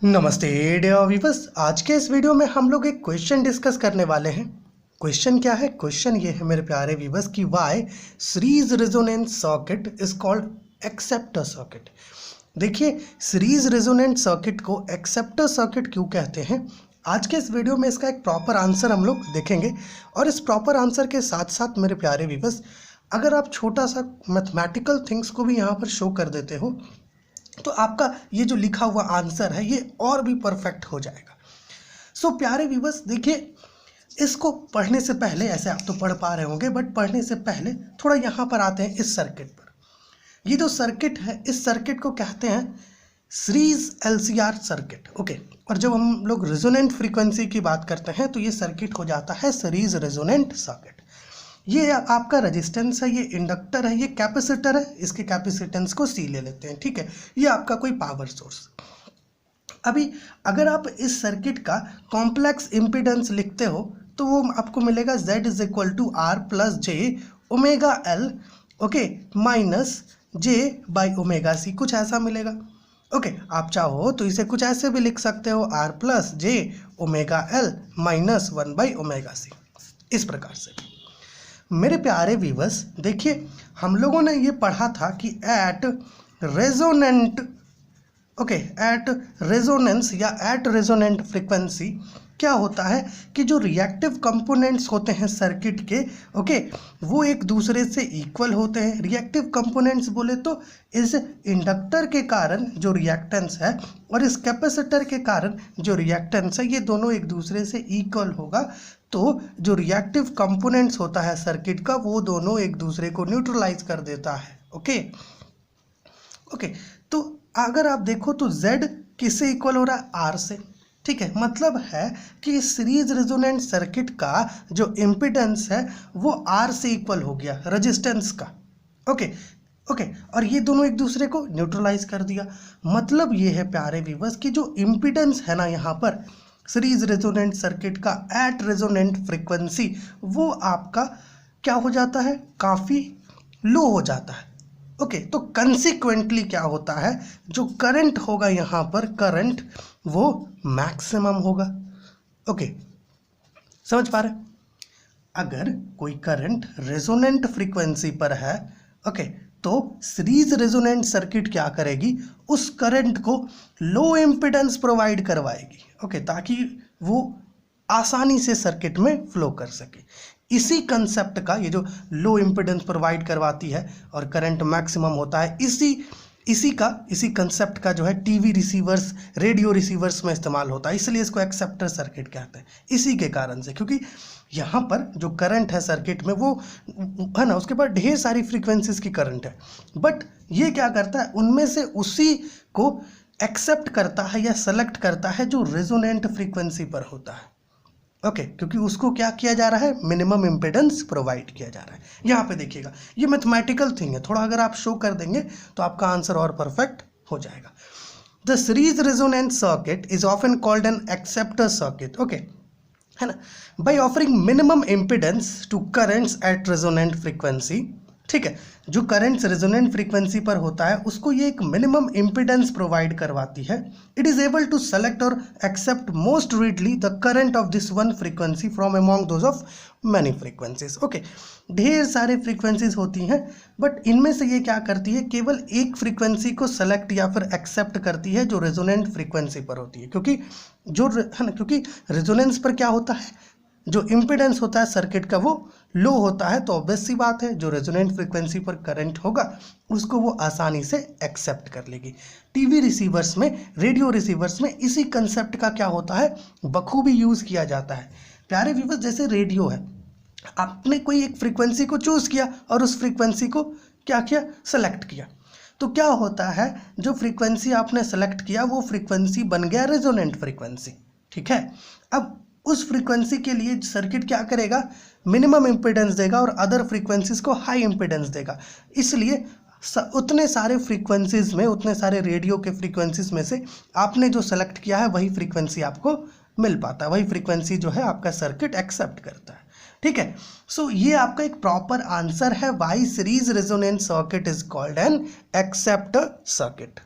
नमस्ते dear viewers. आज के इस वीडियो में हम लोग एक क्वेश्चन डिस्कस करने वाले हैं। क्वेश्चन क्या है? क्वेश्चन ये है मेरे प्यारे व्यूअर्स कि why series resonant circuit is called acceptor circuit. देखिए, सीरीज रेजोनेंट सर्किट को एक्सेप्टर सर्किट क्यों कहते हैं, आज के इस वीडियो में इसका एक प्रॉपर आंसर हम लोग देखेंगे। और इस प्रॉपर आंसर के साथ साथ मेरे प्यारे व्यूअर्स, अगर आप छोटा सा मैथमेटिकल थिंग्स को भी यहाँ पर शो कर देते हो तो आपका ये जो लिखा हुआ आंसर है ये और भी परफेक्ट हो जाएगा। सो प्यारे व्यूअर्स, देखिए, इसको पढ़ने से पहले, ऐसे आप तो पढ़ पा रहे होंगे, बट पढ़ने से पहले थोड़ा यहाँ पर आते हैं इस सर्किट पर। ये जो सर्किट है, इस सर्किट को कहते हैं सीरीज एलसीआर सर्किट। ओके, और जब हम लोग रेजोनेंट फ्रीक्वेंसी की बात करते हैं तो ये सर्किट हो जाता है सीरीज रेजोनेंट सर्किट। ये आपका रेजिस्टेंस है, ये इंडक्टर है, ये कैपेसिटर है, इसके कैपेसिटेंस को सी ले लेते हैं, ठीक है। ये आपका कोई पावर सोर्स। अभी अगर आप इस सर्किट का कॉम्प्लेक्स इम्पीडेंस लिखते हो तो वो आपको मिलेगा Z is equal to R plus J omega L, okay, minus J by omega C, कुछ ऐसा मिलेगा। ओके, आप चाहो तो इसे कुछ ऐसे भी लिख सकते हो, R plus J omega L minus 1 by omega C, इस प्रकार से। मेरे प्यारे व्यूअर्स, देखिए, हम लोगों ने ये पढ़ा था कि at resonant, okay, at resonance या एट रेजोनेंट फ्रीक्वेंसी क्या होता है कि जो रिएक्टिव कंपोनेंट्स होते हैं सर्किट के, ओके, वो एक दूसरे से इक्वल होते हैं। रिएक्टिव कंपोनेंट्स बोले तो इस इंडक्टर के कारण जो रिएक्टेंस है और इस कैपेसिटर के कारण जो रिएक्टेंस है, ये दोनों एक दूसरे से इक्वल होगा। तो जो रिएक्टिव कंपोनेंट्स होता है सर्किट का, वो दोनों एक दूसरे को न्यूट्रलाइज कर देता है। ओके ओके, तो अगर आप देखो तो Z किससे इक्वल हो रहा है? R से, ठीक है। मतलब है कि सीरीज रेजोनेंट सर्किट का जो इम्पीडेंस है वो R से इक्वल हो गया रेजिस्टेंस का। ओके ओके, और ये दोनों एक दूसरे को न्यूट्रलाइज कर दिया। मतलब ये है प्यारे व्यूअर्स कि जो इम्पीडेंस है ना यहाँ पर सीरीज रेजोनेंट सर्किट का एट रेजोनेंट फ्रीक्वेंसी, वो आपका क्या हो जाता है? काफ़ी लो हो जाता है। ओके, तो कंसिक्वेंटली क्या होता है, जो करंट होगा यहाँ पर, करंट वो मैक्सिमम होगा। ओके, समझ पा रहे? अगर कोई करंट रेजोनेंट फ्रीक्वेंसी पर है, ओके, तो सीरीज रेजोनेंट सर्किट क्या करेगी? उस करंट को लो इम्पीडेंस प्रोवाइड करवाएगी, ओके, ताकि वो आसानी से सर्किट में फ्लो कर सके। इसी कंसेप्ट का, ये जो लो इम्पीडेंस प्रोवाइड करवाती है और करंट मैक्सिमम होता है, इसी कंसेप्ट का जो है टीवी रिसीवर्स, रेडियो रिसीवर्स में इस्तेमाल होता है। इसलिए इसको एक्सेप्टर सर्किट कहते हैं, इसी के कारण से, क्योंकि यहाँ पर जो करंट है सर्किट में वो है ना, उसके पास ढेर सारी फ्रीक्वेंसीज की करंट है, बट ये क्या करता है, उनमें से उसी को एक्सेप्ट करता है या सेलेक्ट करता है जो रेजोनेंट फ्रीक्वेंसी पर होता है। ओके, क्योंकि उसको क्या किया जा रहा है? मिनिमम इम्पीडेंस प्रोवाइड किया जा रहा है। यहाँ पे देखिएगा, ये मैथमेटिकल थिंग है, थोड़ा अगर आप शो कर देंगे तो आपका आंसर और परफेक्ट हो जाएगा। The series resonant circuit is often called an acceptor circuit, okay, है ना, by offering minimum impedance to currents at resonant frequency, ठीक है। जो करंट्स रेजोनेंट फ्रीक्वेंसी पर होता है उसको ये एक मिनिमम इम्पीडेंस प्रोवाइड करवाती है। It is able to select और accept most readily the current of this one frequency from among those of many frequencies. Okay, ढेर सारे फ्रीक्वेंसीज होती हैं, बट इनमें से ये क्या करती है? केवल एक फ्रीक्वेंसी को सेलेक्ट या फिर एक्सेप्ट करती है जो रेजोनेंट फ्रीक्वेंसी पर होती है, क्योंकि जो है ना, क्योंकि रेजोनेंस पर क्या होता है, जो इम्पीडेंस होता है सर्किट का वो लो होता है, तो ऑब्वियस सी बात है जो रेजोनेंट फ्रीक्वेंसी पर करंट होगा उसको वो आसानी से एक्सेप्ट कर लेगी। टीवी रिसीवर्स में, रेडियो रिसीवर्स में इसी कंसेप्ट का क्या होता है? बखूबी यूज़ किया जाता है। प्यारे व्यूअर्स, जैसे रेडियो है, आपने कोई एक फ्रीक्वेंसी को चूज़ किया और उस फ्रीक्वेंसी को क्या किया? सेलेक्ट किया। तो क्या होता है, जो फ्रीक्वेंसी आपने सेलेक्ट किया वो फ्रीक्वेंसी बन गया रेजोनेंट फ्रीक्वेंसी, ठीक है। अब उस फ्रीक्वेंसी के लिए सर्किट क्या करेगा? मिनिमम इम्पीडेंस देगा और अदर फ्रीक्वेंसीज को हाई इम्पीडेंस देगा। इसलिए उतने सारे फ्रीक्वेंसीज में, उतने सारे रेडियो के फ्रीक्वेंसीज में से आपने जो सेलेक्ट किया है वही फ्रीक्वेंसी आपको मिल पाता है, वही फ्रीक्वेंसी जो है आपका सर्किट एक्सेप्ट करता है, ठीक है। सो ये आपका एक प्रॉपर आंसर है, why series resonant circuit is called an acceptor circuit.